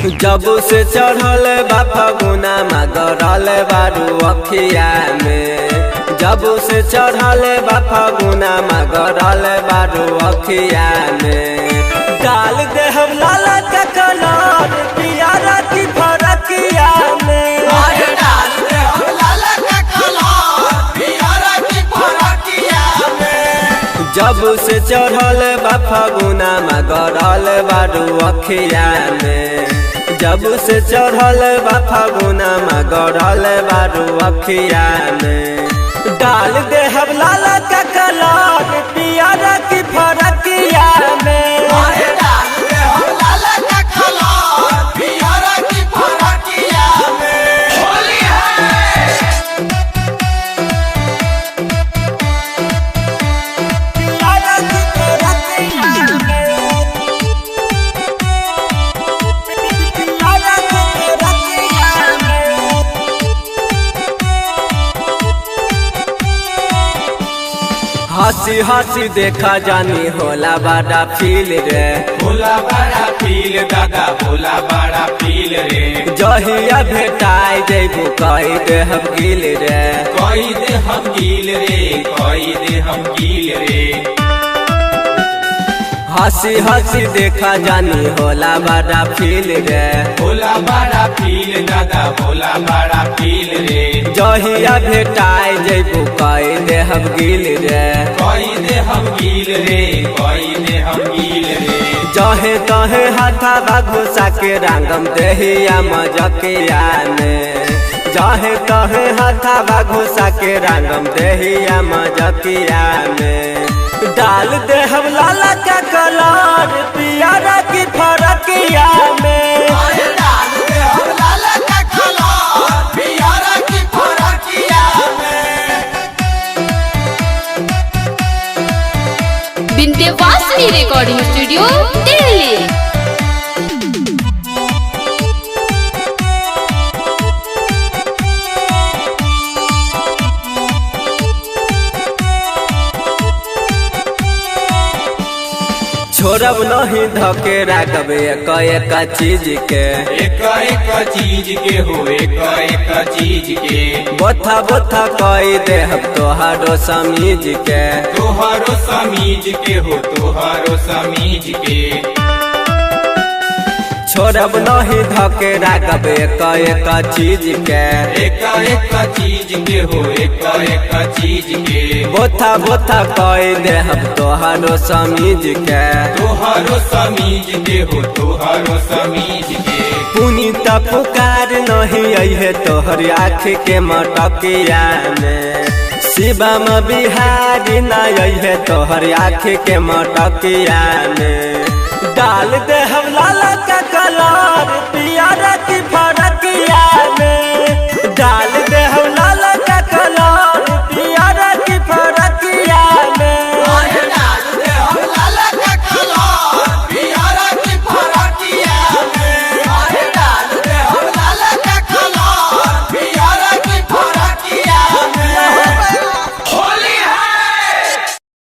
जब से चढ़ल बा फगुना मगरल बारू अखिया में। जब से चढ़ल बा फगुना मगरल बारू अखिया में। डाल दे हम लाला का कलर पियारा की फरकिया में। डाल दे हम लाला का कलर पियारा की फरकिया में। जब से चढ़ल बा फगुना मगरल बारू अखिया में। जब से चढ़ल बा फगुना मगरल बारू अखिया में। डाल दे हम लाला का कलर पियारा की फरकिया में। डाल दे हम लाला का कलर पियारा की फरकिया में। होली है पियारा की फरकिया में। पियारा की फरकिया में। हंसी हंसी देखा जानी होला बड़ा फील रे। भोला बड़ा फील दादा भोला बड़ा फील रे। जहिया भेटाई जैबू कही दे हम गिल रे। कोई दे हम गील रे कोई दे हम गील रे। हंसी हंसी देखा जानी होला बड़ा फील रे। भोला बड़ा फील दादा भोला बड़ा फील रे। जहिया भेटाई जैबू कही दे हम गिल रे। कोई दे हम गील रे कोई दे हम गील रे। जहे तहे हाथा घुसा के रंगम देहिया मजकिया में। जहे तहे हाथा घुसा के रंगम देहिया मजकिया में। डाल दे हम लाला का कलर पियारा की फरकिया में। डाल दे हम लाला का कलर पियारा की फरकिया में। Vindhyavasini recording studio Delhi. छोड़ब नहीं धके राखब एक एक चीज के। एक एक चीज के हो एक एक चीज के। बोथा बोथा कई दे हम तोहारो समीज के। तोहारो समीज के हो तोहारो समीज के। छोड़ब नहीं धके राखब एक एक चीज के। एक एक चीज के हो एक एक चीज के। बोथा बोथा कई दे हम तोहारो समीज के। तोहारो समीज के हो तोहारो समीज के। पुनीत पुकार नहीं अहे तोहर आँख के मटकिया में। शिवम बिहारी न अहे तोहर आँख के मटकिया में। डाल दे हम लाला का कलर